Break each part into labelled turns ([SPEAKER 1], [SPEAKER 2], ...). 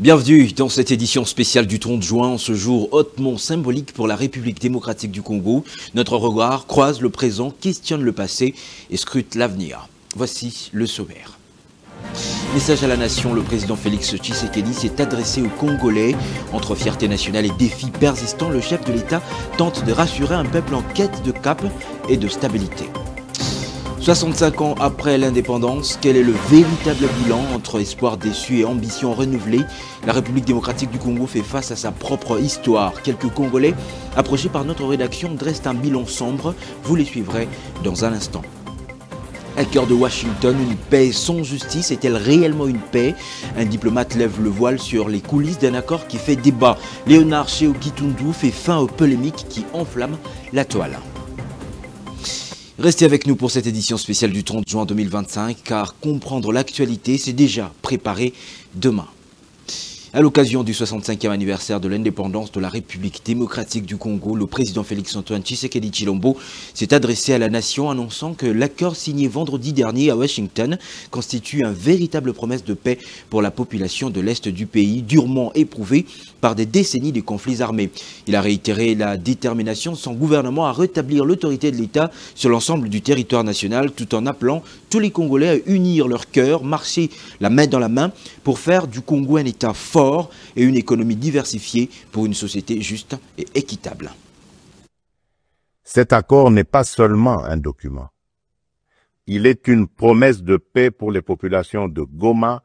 [SPEAKER 1] Bienvenue dans cette édition spéciale du 30 juin, en ce jour hautement symbolique pour la République démocratique du Congo. Notre regard croise le présent, questionne le passé et scrute l'avenir. Voici le sommaire. Message à la nation, le président Félix Tshisekedi s'est adressé aux Congolais. Entre fierté nationale et défis persistants, le chef de l'État tente de rassurer un peuple en quête de cap et de stabilité. 65 ans après l'indépendance, quel est le véritable bilan entre espoir déçu et ambition renouvelée? La République démocratique du Congo fait face à sa propre histoire. Quelques Congolais, approchés par notre rédaction, dressent un bilan sombre. Vous les suivrez dans un instant. À cœur de Washington, une paix sans justice est-elle réellement une paix? Un diplomate lève le voile sur les coulisses d'un accord qui fait débat. Léonard Tchéo-Kitundu fait fin aux polémiques qui enflamment la toile. Restez avec nous pour cette édition spéciale du 30 juin 2025, car comprendre l'actualité, c'est déjà préparer demain. À l'occasion du 65e anniversaire de l'indépendance de la République démocratique du Congo, le président Félix-Antoine Tshisekedi Tshilombo s'est adressé à la nation annonçant que l'accord signé vendredi dernier à Washington constitue une véritable promesse de paix pour la population de l'Est du pays, durement éprouvée par des décennies de conflits armés. Il a réitéré la détermination de son gouvernement à rétablir l'autorité de l'État sur l'ensemble du territoire national, tout en appelant tous les Congolais à unir leur cœur, marcher la main dans la main pour faire du Congo un État fort et une économie diversifiée pour une société juste et équitable.
[SPEAKER 2] Cet accord n'est pas seulement un document. Il est une promesse de paix pour les populations de Goma,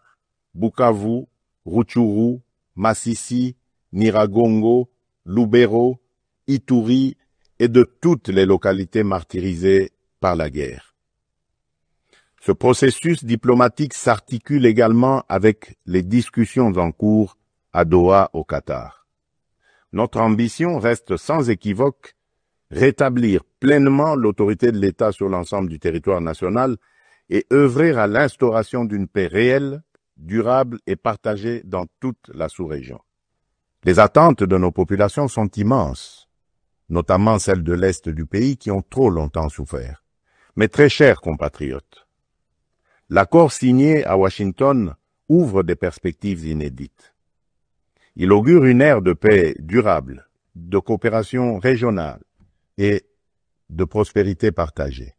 [SPEAKER 2] Bukavu, Rutshuru, Masisi, Nyiragongo, Lubero, Ituri et de toutes les localités martyrisées par la guerre. Ce processus diplomatique s'articule également avec les discussions en cours à Doha, au Qatar. Notre ambition reste sans équivoque rétablir pleinement l'autorité de l'État sur l'ensemble du territoire national et œuvrer à l'instauration d'une paix réelle, durable et partagée dans toute la sous-région. Les attentes de nos populations sont immenses, notamment celles de l'Est du pays qui ont trop longtemps souffert. Mais très chers compatriotes, l'accord signé à Washington ouvre des perspectives inédites. Il augure une ère de paix durable, de coopération régionale et de prospérité partagée.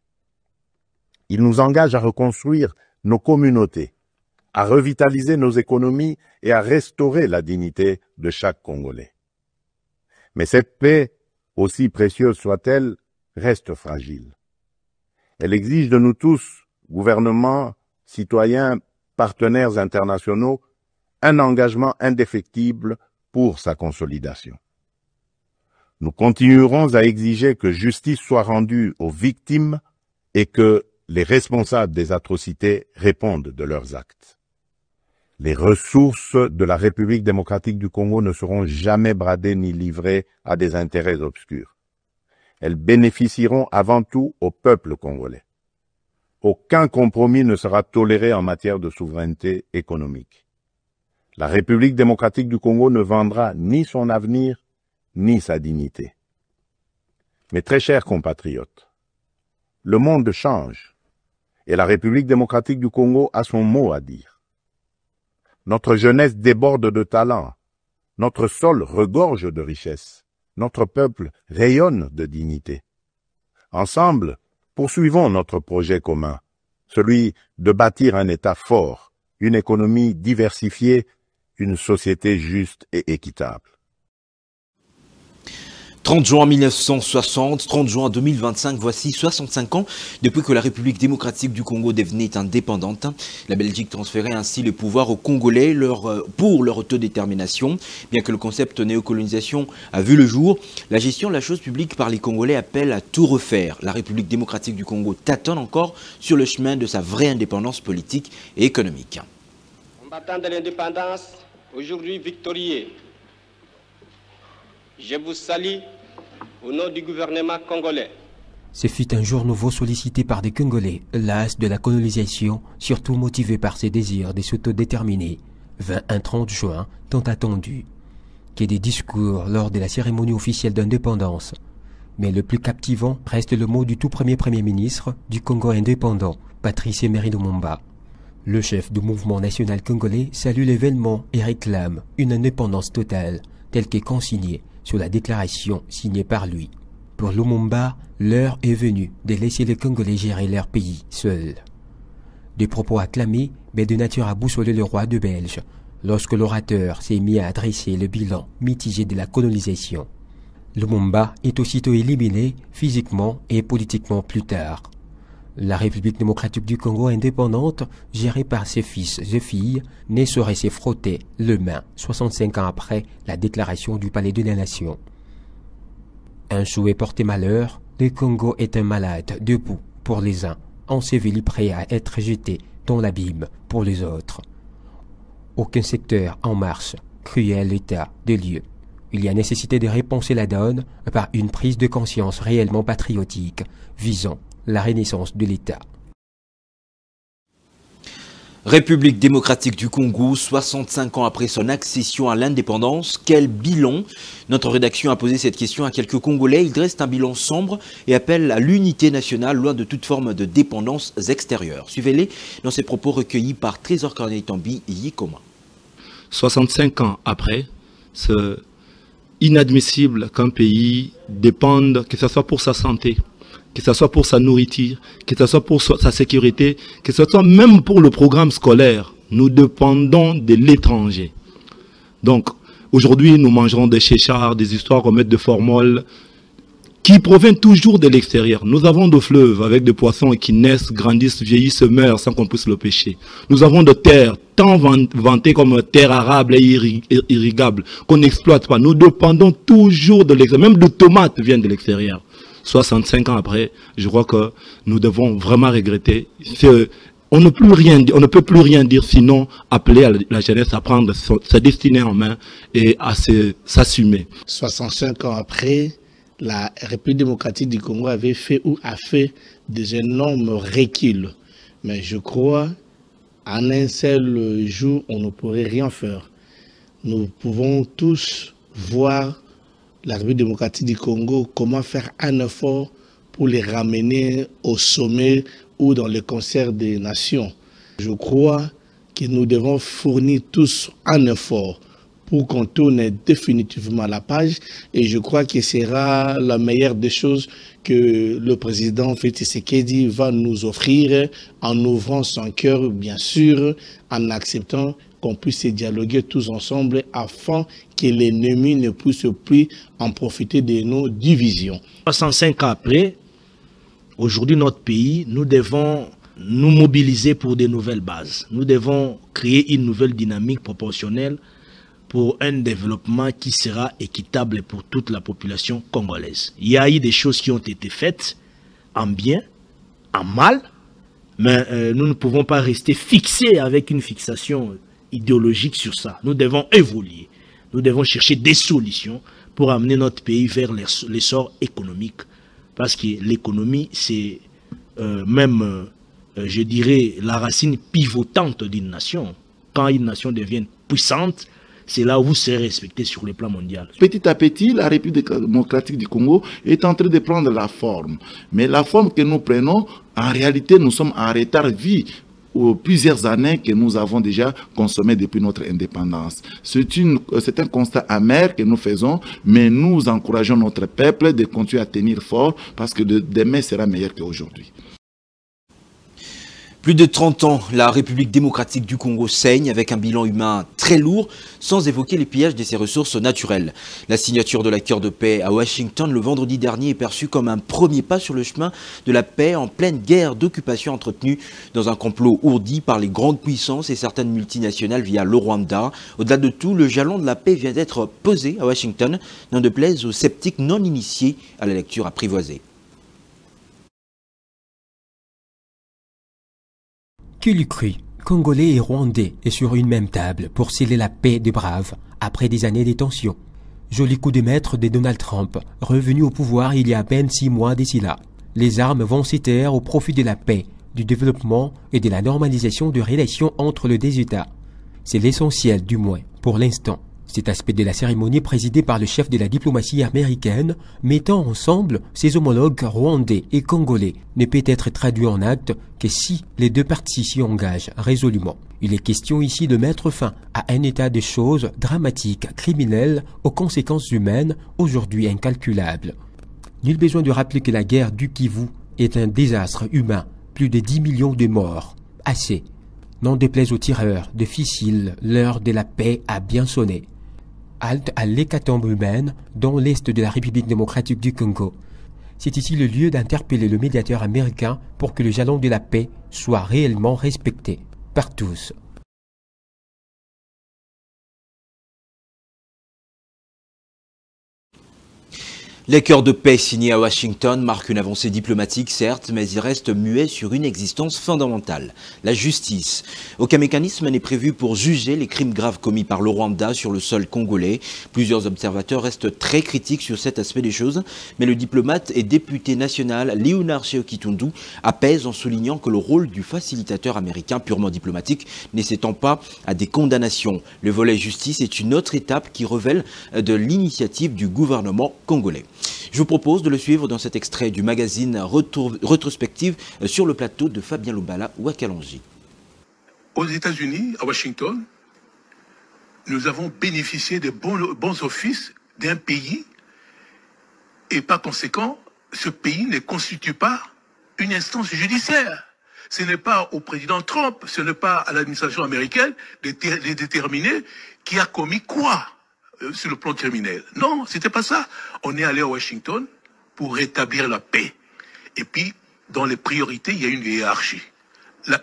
[SPEAKER 2] Il nous engage à reconstruire nos communautés, à revitaliser nos économies et à restaurer la dignité de chaque Congolais. Mais cette paix, aussi précieuse soit-elle, reste fragile. Elle exige de nous tous, gouvernements, citoyens, partenaires internationaux, un engagement indéfectible pour sa consolidation. Nous continuerons à exiger que justice soit rendue aux victimes et que les responsables des atrocités répondent de leurs actes. Les ressources de la République démocratique du Congo ne seront jamais bradées ni livrées à des intérêts obscurs. Elles bénéficieront avant tout au peuple congolais. Aucun compromis ne sera toléré en matière de souveraineté économique. La République démocratique du Congo ne vendra ni son avenir, ni sa dignité. Mes très chers compatriotes, le monde change et la République démocratique du Congo a son mot à dire. Notre jeunesse déborde de talent, notre sol regorge de richesses, notre peuple rayonne de dignité. Ensemble, poursuivons notre projet commun, celui de bâtir un État fort, une économie diversifiée, une société juste et équitable.
[SPEAKER 1] 30 juin 1960, 30 juin 2025, voici 65 ans depuis que la République démocratique du Congo devenait indépendante. La Belgique transférait ainsi le pouvoir aux Congolais pour leur autodétermination. Bien que le concept néocolonisation a vu le jour, la gestion de la chose publique par les Congolais appelle à tout refaire. La République démocratique du Congo tâtonne encore sur le chemin de sa vraie indépendance politique et économique.
[SPEAKER 3] Combattant de l'indépendance, aujourd'hui victorieux, je vous salue au nom du gouvernement congolais.
[SPEAKER 4] Ce fut un jour nouveau sollicité par des Congolais, las de la colonisation, surtout motivé par ses désirs de s'autodéterminer, vint un 30 juin tant attendu, que des discours lors de la cérémonie officielle d'indépendance. Mais le plus captivant reste le mot du tout premier Premier ministre du Congo indépendant, Patrice Emery Lumumba. Le chef du mouvement national congolais salue l'événement et réclame une indépendance totale, telle qu'est consignée sur la déclaration signée par lui. Pour Lumumba, l'heure est venue de laisser les Congolais gérer leur pays seuls. Des propos acclamés, mais de nature à boussoler le roi de Belge, lorsque l'orateur s'est mis à adresser le bilan mitigé de la colonisation. Lumumba est aussitôt éliminé physiquement et politiquement plus tard. La République démocratique du Congo indépendante, gérée par ses fils et filles, ne saurait se frotter les mains 65 ans après la déclaration du Palais de la Nation. Un souhait porté malheur, le Congo est un malade debout pour les uns, enseveli prêt à être jeté dans l'abîme pour les autres. Aucun secteur en marche, cruel état de lieu. Il y a nécessité de repenser la donne par une prise de conscience réellement patriotique visant la renaissance de l'État.
[SPEAKER 1] République démocratique du Congo, 65 ans après son accession à l'indépendance, quel bilan? Notre rédaction a posé cette question à quelques Congolais. Ils dressent un bilan sombre et appellent à l'unité nationale, loin de toute forme de dépendance extérieure. Suivez-les dans ces propos recueillis par Trésor Corneille Tambi et Yikoma.
[SPEAKER 5] 65 ans après, c'est inadmissible qu'un pays dépende, que ce soit pour sa santé, que ce soit pour sa nourriture, que ce soit pour sa sécurité, que ce soit même pour le programme scolaire. Nous dépendons de l'étranger. Donc, aujourd'hui, nous mangerons des chéchards, des histoires remettre de formoles, qui proviennent toujours de l'extérieur. Nous avons des fleuves avec des poissons qui naissent, grandissent, vieillissent, se meurent sans qu'on puisse le pêcher. Nous avons des terres tant vantées comme terres arables et irrigables qu'on n'exploite pas. Nous dépendons toujours de l'extérieur. Même des tomates viennent de l'extérieur. 65 ans après, je crois que nous devons vraiment regretter. On ne peut plus rien dire sinon appeler à la jeunesse à prendre sa destinée en main et à s'assumer.
[SPEAKER 6] 65 ans après, la République démocratique du Congo avait fait ou a fait des énormes reculs. Mais je crois, en un seul jour, on ne pourrait rien faire. Nous pouvons tous voir la République démocratique du Congo, comment faire un effort pour les ramener au sommet ou dans le concert des nations. Je crois que nous devons fournir tous un effort pour qu'on tourne définitivement la page, et je crois que ce sera la meilleure des choses que le président Félix Tshisekedi va nous offrir en ouvrant son cœur, bien sûr, en acceptant qu'on puisse dialoguer tous ensemble afin que l'ennemi ne puisse plus en profiter de nos divisions.
[SPEAKER 7] 65 ans après, aujourd'hui notre pays, nous devons nous mobiliser pour de nouvelles bases. Nous devons créer une nouvelle dynamique proportionnelle pour un développement qui sera équitable pour toute la population congolaise. Il y a eu des choses qui ont été faites en bien, en mal, mais nous ne pouvons pas rester fixés avec une fixation idéologique sur ça. Nous devons évoluer. Nous devons chercher des solutions pour amener notre pays vers l'essor économique. Parce que l'économie, c'est je dirais, la racine pivotante d'une nation. Quand une nation devient puissante, c'est là où vous serez respecté sur le plan mondial.
[SPEAKER 8] Petit à petit, la République démocratique du Congo est en train de prendre la forme. Mais la forme que nous prenons, en réalité, nous sommes en retard vu plusieurs années que nous avons déjà consommé depuis notre indépendance. C'est un constat amer que nous faisons, mais nous encourageons notre peuple de continuer à tenir fort parce que demain sera meilleur qu'aujourd'hui.
[SPEAKER 1] Plus de 30 ans, la République démocratique du Congo saigne avec un bilan humain très lourd, sans évoquer les pillages de ses ressources naturelles. La signature de l'accord de paix à Washington le vendredi dernier est perçue comme un premier pas sur le chemin de la paix en pleine guerre d'occupation entretenue dans un complot ourdi par les grandes puissances et certaines multinationales via le Rwanda. Au-delà de tout, le jalon de la paix vient d'être posé à Washington, n'en déplaise aux sceptiques non initiés à la lecture apprivoisée.
[SPEAKER 4] Qui l'eût cru, Congolais et Rwandais est sur une même table pour sceller la paix des braves après des années de tensions. Joli coup de maître de Donald Trump, revenu au pouvoir il y a à peine 6 mois d'ici là. Les armes vont se taire au profit de la paix, du développement et de la normalisation de relations entre les deux États. C'est l'essentiel du moins, pour l'instant, Cet aspect de la cérémonie présidé par le chef de la diplomatie américaine, mettant ensemble ses homologues rwandais et congolais, ne peut être traduit en actes que si les deux parties s'y engagent résolument. Il est question ici de mettre fin à un état de choses dramatique, criminel, aux conséquences humaines aujourd'hui incalculables. Nul besoin de rappeler que la guerre du Kivu est un désastre humain, plus de 10 millions de morts. Assez. N'en déplaise aux tireurs de fissiles, l'heure de la paix a bien sonné. Halte à l'hécatombe humaine dans l'est de la République démocratique du Congo. C'est ici le lieu d'interpeller le médiateur américain pour que le jalon de la paix soit réellement respecté par tous.
[SPEAKER 1] L'accord de paix signé à Washington marque une avancée diplomatique, certes, mais il reste muet sur une existence fondamentale, la justice. Aucun mécanisme n'est prévu pour juger les crimes graves commis par le Rwanda sur le sol congolais. Plusieurs observateurs restent très critiques sur cet aspect des choses, mais le diplomate et député national Léonard Sheokitundu apaise en soulignant que le rôle du facilitateur américain purement diplomatique ne s'étend pas à des condamnations. Le volet justice est une autre étape qui révèle de l'initiative du gouvernement congolais. Je vous propose de le suivre dans cet extrait du magazine Rétrospective sur le plateau de Fabien Loubala ou à Kalonji.
[SPEAKER 9] Aux États-Unis, à Washington, nous avons bénéficié des bons offices d'un pays et par conséquent, ce pays ne constitue pas une instance judiciaire. Ce n'est pas au président Trump, ce n'est pas à l'administration américaine de déterminer qui a commis quoi sur le plan criminel. Non, c'était pas ça. On est allé à Washington pour rétablir la paix. Et puis, dans les priorités, il y a une hiérarchie.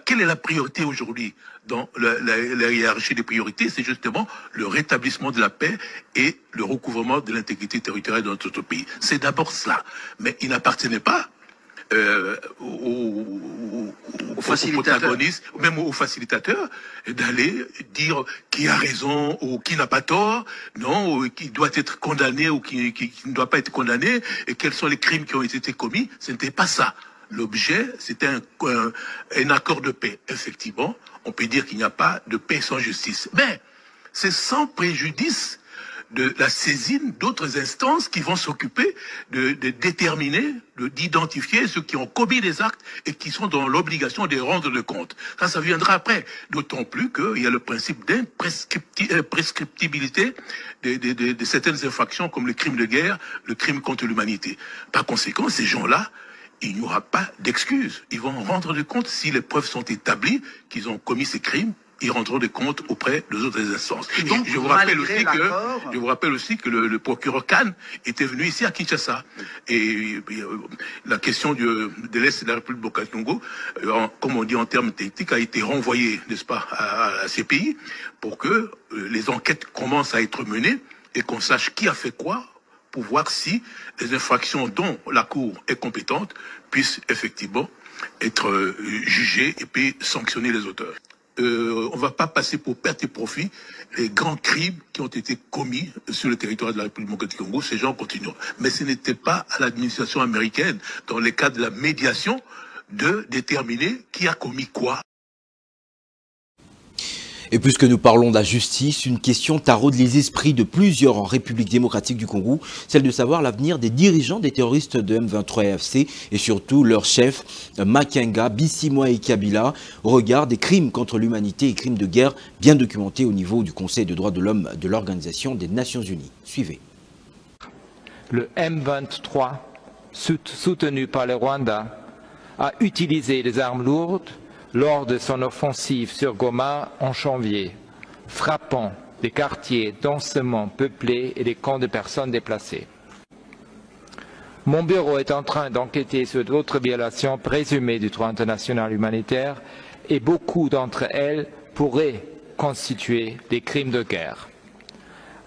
[SPEAKER 9] Quelle est la priorité aujourd'hui dans la hiérarchie des priorités? C'est justement le rétablissement de la paix et le recouvrement de l'intégrité territoriale de notre pays. C'est d'abord cela. Mais il n'appartenait pas aux protagonistes, même aux facilitateurs, d'aller dire qui a raison ou qui n'a pas tort, non, ou qui doit être condamné ou qui ne doit pas être condamné, et quels sont les crimes qui ont été commis. Ce n'était pas ça. L'objet, c'était un accord de paix. Effectivement, on peut dire qu'il n'y a pas de paix sans justice. Mais c'est sans préjudice de la saisine d'autres instances qui vont s'occuper de déterminer, d'identifier ceux qui ont commis des actes et qui sont dans l'obligation de rendre le compte. Ça viendra après. D'autant plus qu'il y a le principe d'imprescriptibilité de certaines infractions comme le crime de guerre, le crime contre l'humanité. Par conséquent, ces gens-là, il n'y aura pas d'excuses. Ils vont rendre le compte si les preuves sont établies qu'ils ont commis ces crimes. Ils rendront des comptes auprès des autres instances. Donc, je vous rappelle aussi que le procureur Khan était venu ici à Kinshasa. Et la question de l'Est de la République du Congo, comme on dit en termes techniques, a été renvoyée, n'est-ce pas, à ces pays pour que les enquêtes commencent à être menées et qu'on sache qui a fait quoi pour voir si les infractions dont la Cour est compétente puissent effectivement être jugées et puis sanctionner les auteurs. On ne va pas passer pour perte et profit les grands crimes qui ont été commis sur le territoire de la République démocratique du Congo. Ces gens continuent. Mais ce n'était pas à l'administration américaine, dans le cadre de la médiation, de déterminer qui a commis quoi.
[SPEAKER 1] Et puisque nous parlons de la justice, une question taraude les esprits de plusieurs en République démocratique du Congo, celle de savoir l'avenir des dirigeants des terroristes de M23 AFC et surtout leur chef Makenga, Bisimwa et Kabila au regard des crimes contre l'humanité et crimes de guerre bien documentés au niveau du Conseil des droits de l'homme de l'Organisation des Nations Unies. Suivez.
[SPEAKER 10] Le M23, soutenu par le Rwanda, a utilisé des armes lourdes lors de son offensive sur Goma en janvier, frappant des quartiers densément peuplés et des camps de personnes déplacées. Mon bureau est en train d'enquêter sur d'autres violations présumées du droit international humanitaire et beaucoup d'entre elles pourraient constituer des crimes de guerre.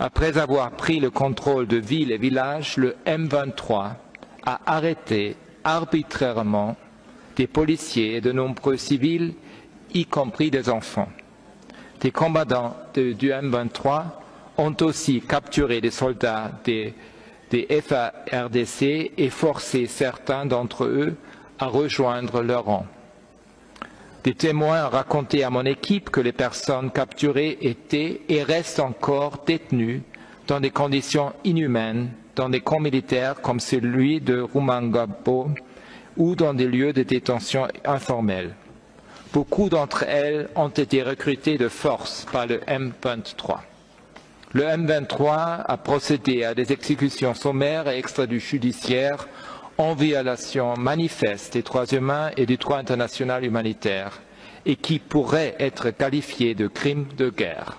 [SPEAKER 10] Après avoir pris le contrôle de villes et villages, le M23 a arrêté arbitrairement des policiers et de nombreux civils, y compris des enfants. Des combattants du M23 ont aussi capturé des soldats des FARDC et forcé certains d'entre eux à rejoindre leur rang. Des témoins ont raconté à mon équipe que les personnes capturées étaient et restent encore détenues dans des conditions inhumaines, dans des camps militaires comme celui de Rumangabo ou dans des lieux de détention informels. Beaucoup d'entre elles ont été recrutées de force par le M23. Le M23 a procédé à des exécutions sommaires et extrajudiciaires en violation manifeste des droits humains et du droit international humanitaire et qui pourraient être qualifiés de crimes de guerre.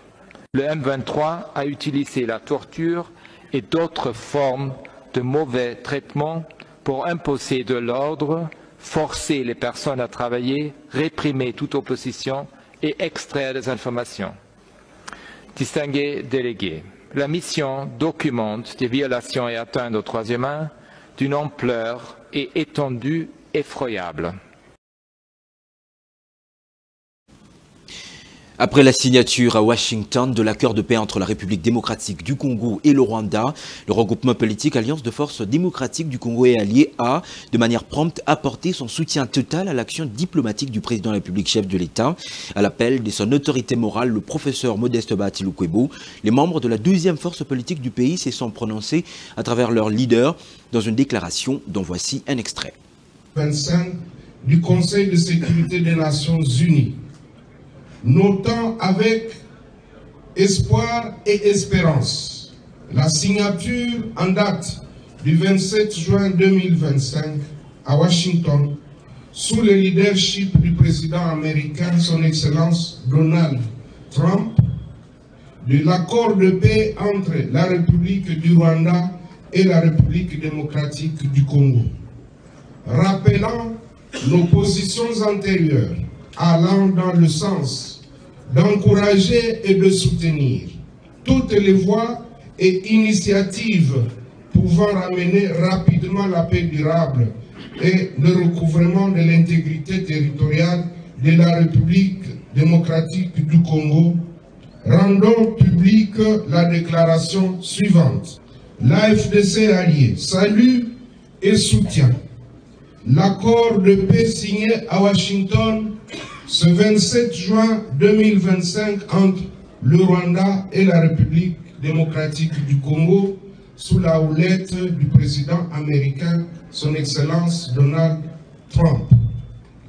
[SPEAKER 10] Le M23 a utilisé la torture et d'autres formes de mauvais traitements pour imposer de l'ordre, forcer les personnes à travailler, réprimer toute opposition et extraire des informations. Distingués délégués, la mission documente des violations et atteintes aux droits humains d'une ampleur et étendue effroyable.
[SPEAKER 1] Après la signature à Washington de l'accord de paix entre la République démocratique du Congo et le Rwanda, le regroupement politique Alliance de forces démocratiques du Congo et alliés a, de manière prompte, apporté son soutien total à l'action diplomatique du président de la République, chef de l'État. À l'appel de son autorité morale, le professeur Modeste Bahati Lukwebo, les membres de la deuxième force politique du pays se sont prononcés à travers leur leader dans une déclaration dont voici un extrait.
[SPEAKER 11] 25 du Conseil de sécurité des Nations Unies. Notant avec espoir et espérance la signature en date du 27 juin 2025 à Washington sous le leadership du président américain, son Excellence Donald Trump, de l'accord de paix entre la République du Rwanda et la République démocratique du Congo. Rappelant nos positions antérieures allant dans le sens d'encourager et de soutenir toutes les voies et initiatives pouvant ramener rapidement la paix durable et le recouvrement de l'intégrité territoriale de la République démocratique du Congo, rendons publique la déclaration suivante. L'AFDC allié salue et soutient l'accord de paix signé à Washington ce 27 juin 2025 entre le Rwanda et la République démocratique du Congo sous la houlette du président américain, son Excellence Donald Trump.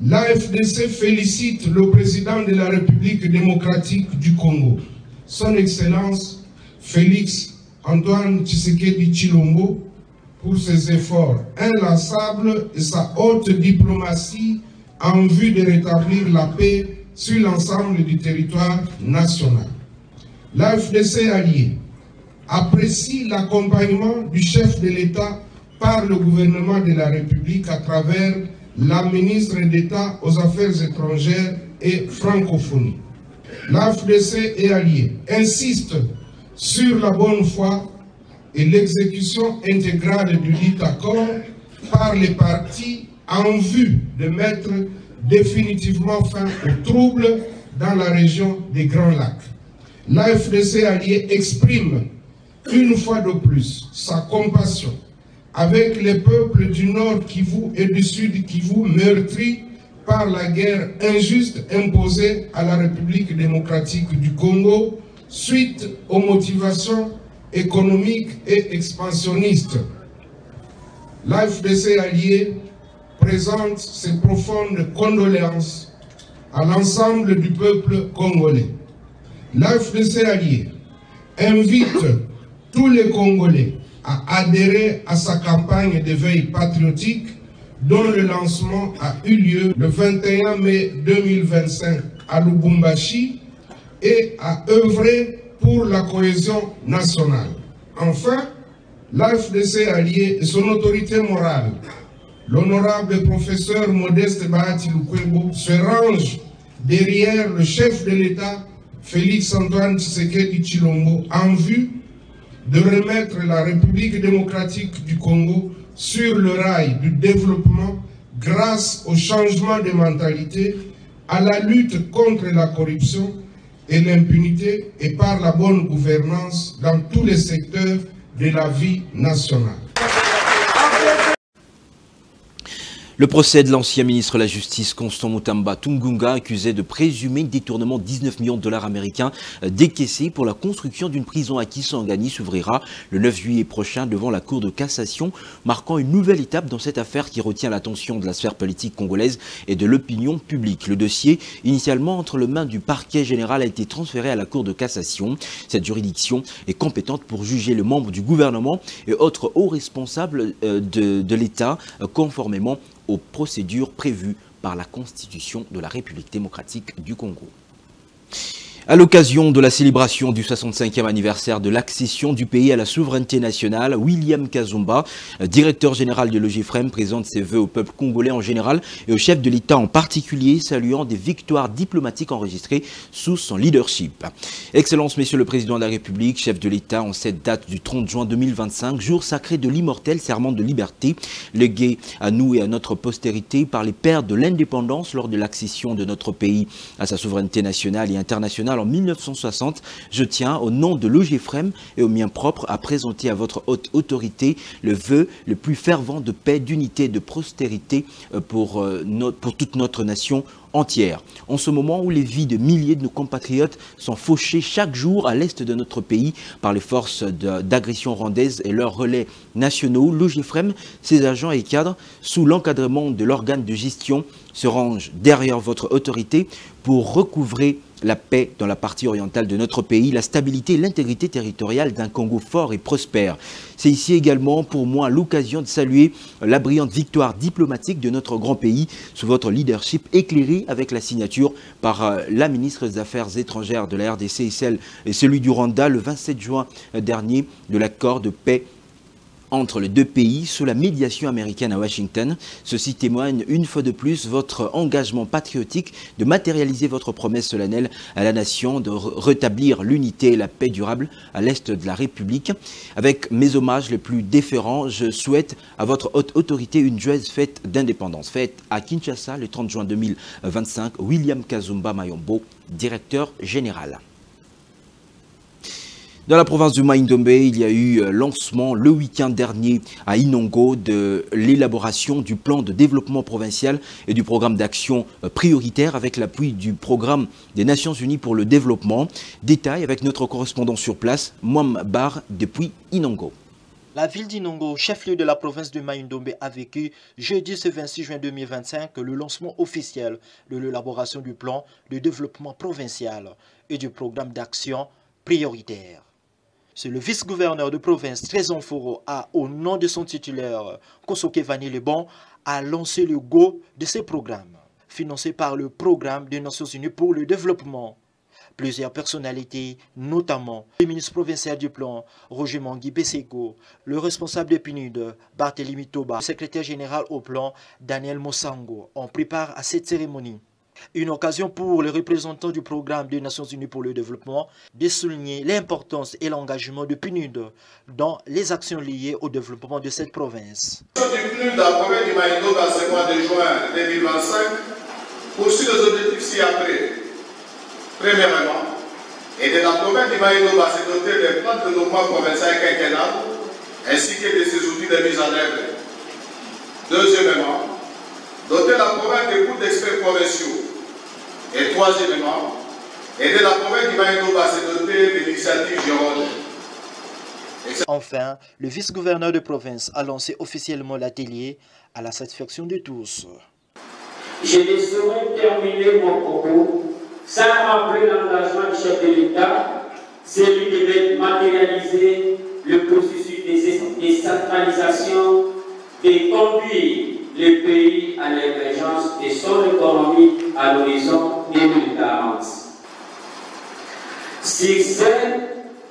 [SPEAKER 11] L'AFDC félicite le président de la République démocratique du Congo, son Excellence Félix Antoine Tshisekedi Tshilombo, pour ses efforts inlassables et sa haute diplomatie en vue de rétablir la paix sur l'ensemble du territoire national. L'AFDC allié apprécie l'accompagnement du chef de l'État par le gouvernement de la République à travers la ministre d'État aux Affaires étrangères et francophonie. L'AFDC et allié insiste sur la bonne foi et l'exécution intégrale du dit accord par les partis en vue de mettre définitivement fin aux troubles dans la région des Grands Lacs. L'AFDC allié exprime une fois de plus sa compassion avec les peuples du Nord Kivu et du Sud Kivu meurtris par la guerre injuste imposée à la République démocratique du Congo suite aux motivations économiques et expansionnistes. L'AFDC allié présente ses profondes condoléances à l'ensemble du peuple congolais. L'AFDC allié invite tous les Congolais à adhérer à sa campagne d'éveil patriotique dont le lancement a eu lieu le 21 mai 2025 à Lubumbashi et à œuvrer pour la cohésion nationale. Enfin, l'AFDC allié et son autorité morale, l'honorable professeur Modeste Bahati Lukwebo, se range derrière le chef de l'État, Félix Antoine Tshisekedi Tshilombo, en vue de remettre la République démocratique du Congo sur le rail du développement grâce au changement de mentalité, à la lutte contre la corruption et l'impunité et par la bonne gouvernance dans tous les secteurs de la vie nationale.
[SPEAKER 1] Le procès de l'ancien ministre de la Justice Constant Mutamba Tungunga, accusé de présumé détournement de 19 millions de dollars américains décaissés pour la construction d'une prison à Kisangani, s'ouvrira le 9 juillet prochain devant la Cour de cassation, marquant une nouvelle étape dans cette affaire qui retient l'attention de la sphère politique congolaise et de l'opinion publique. Le dossier, initialement entre les mains du parquet général, a été transféré à la Cour de cassation. Cette juridiction est compétente pour juger les membres du gouvernement et autres hauts responsables de l'État conformément aux procédures prévues par la Constitution de la République démocratique du Congo. À l'occasion de la célébration du 65e anniversaire de l'accession du pays à la souveraineté nationale, William Kazumba, directeur général de l'OGFREM, présente ses vœux au peuple congolais en général et au chef de l'État en particulier, saluant des victoires diplomatiques enregistrées sous son leadership. Excellence, Monsieur le Président de la République, chef de l'État, en cette date du 30 juin 2025, jour sacré de l'immortel serment de liberté, légué à nous et à notre postérité par les pères de l'indépendance lors de l'accession de notre pays à sa souveraineté nationale et internationale en 1960, je tiens, au nom de l'OGFREM et au mien propre, à présenter à votre haute autorité le vœu le plus fervent de paix, d'unité et de prospérité pour toute notre nation entière. En ce moment où les vies de milliers de nos compatriotes sont fauchées chaque jour à l'est de notre pays par les forces d'agression rwandaises et leurs relais nationaux, l'OGFREM, ses agents et cadres, sous l'encadrement de l'organe de gestion, se rangent derrière votre autorité pour recouvrer la paix dans la partie orientale de notre pays, la stabilité et l'intégrité territoriale d'un Congo fort et prospère. C'est ici également pour moi l'occasion de saluer la brillante victoire diplomatique de notre grand pays sous votre leadership éclairé avec la signature par la ministre des Affaires étrangères de la RDC et celui du Rwanda le 27 juin dernier de l'accord de paix entre les deux pays sous la médiation américaine à Washington. Ceci témoigne une fois de plus votre engagement patriotique de matérialiser votre promesse solennelle à la nation de rétablir l'unité et la paix durable à l'est de la République. Avec mes hommages les plus déférents, je souhaite à votre haute autorité une joyeuse fête d'indépendance. Fête à Kinshasa le 30 juin 2025, William Kazumba Mayombo, directeur général. Dans la province du Mai-Ndombe, il y a eu lancement le week-end dernier à Inongo de l'élaboration du plan de développement provincial et du programme d'action prioritaire avec l'appui du programme des Nations Unies pour le développement. Détail avec notre correspondant sur place, Mouam Bar, depuis Inongo.
[SPEAKER 12] La ville d'Inongo, chef-lieu de la province de Mai-Ndombe, a vécu jeudi ce 26 juin 2025 le lancement officiel de l'élaboration du plan de développement provincial et du programme d'action prioritaire. C'est le vice-gouverneur de province, Trésor Foro, au nom de son titulaire, Kosoke Vani Lebon, a lancé le go de ces programmes, financés par le programme des Nations Unies pour le développement. Plusieurs personnalités, notamment le ministre provincial du plan, Roger Mangui Beseko, le responsable de PNUD, Barthélemy Toba, le secrétaire général au plan, Daniel Mosango, ont pris part à cette cérémonie. Une occasion pour les représentants du programme des Nations Unies pour le développement de souligner l'importance et l'engagement de PNUD dans les actions liées au développement de cette province.
[SPEAKER 13] Le PNUD a promis du Mai-Ndombe dans ce mois de juin 2025 poursuit les objectifs ci-après. Premièrement, aider la province du Mai-Ndombe à se doter des plans de développement provincial quinquennal ainsi que de ses outils de mise en œuvre. Deuxièmement, doter la province des groupes d'experts provinciaux. Et troisièmement, aider la province du Mai-Ndombe à se doter de l'initiative Gironde.
[SPEAKER 12] Enfin, le vice-gouverneur de province a lancé officiellement l'atelier à la satisfaction de tous.
[SPEAKER 14] Je ne saurais terminer mon propos sans rappeler l'engagement du chef de l'État, celui de matérialiser le processus de décentralisation et conduire le pays à l'émergence de son économie à l'horizon 2040. Sur ce,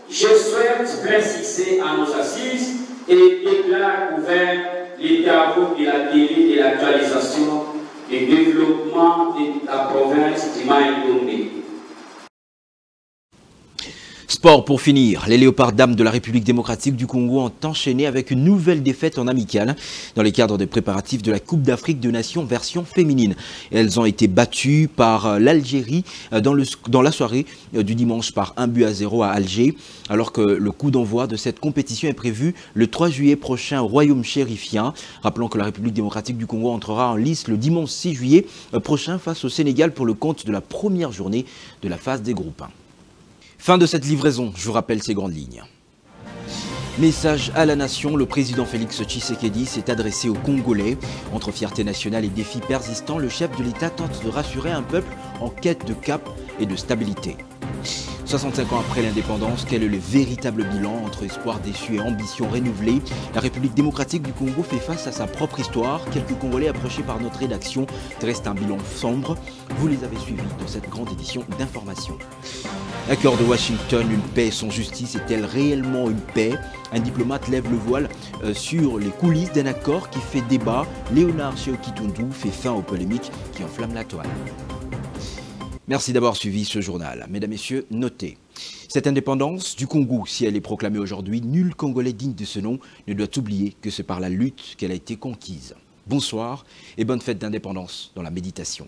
[SPEAKER 14] je souhaite préciser à nos assises et déclare ouvert les travaux de l'atelier de l'actualisation et développement de la province du Mai-Ndombe.
[SPEAKER 1] Sport pour finir, les Léopards dames de la République démocratique du Congo ont enchaîné avec une nouvelle défaite en amicale dans les cadres des préparatifs de la Coupe d'Afrique de Nations version féminine. Elles ont été battues par l'Algérie dans la soirée du dimanche par 1-0 à Alger, alors que le coup d'envoi de cette compétition est prévu le 3 juillet prochain au Royaume chérifien. Rappelons que la République démocratique du Congo entrera en lice le dimanche 6 juillet prochain face au Sénégal pour le compte de la première journée de la phase des groupes 1. Fin de cette livraison, je vous rappelle ces grandes lignes. Message à la nation, le président Félix Tshisekedi s'est adressé aux Congolais. Entre fierté nationale et défis persistants, le chef de l'État tente de rassurer un peuple en quête de cap et de stabilité. 65 ans après l'indépendance, quel est le véritable bilan entre espoir déçu et ambition renouvelée? La République démocratique du Congo fait face à sa propre histoire. Quelques Congolais approchés par notre rédaction dressent un bilan sombre. Vous les avez suivis dans cette grande édition d'information. Accord de Washington, une paix sans justice est-elle réellement une paix? Un diplomate lève le voile sur les coulisses d'un accord qui fait débat. Léonard Séoki-Tundu fait fin aux polémiques qui enflamment la toile. Merci d'avoir suivi ce journal. Mesdames, Messieurs, notez. Cette indépendance du Congo, si elle est proclamée aujourd'hui, nul Congolais digne de ce nom ne doit oublier que c'est par la lutte qu'elle a été conquise. Bonsoir et bonne fête d'indépendance dans la méditation.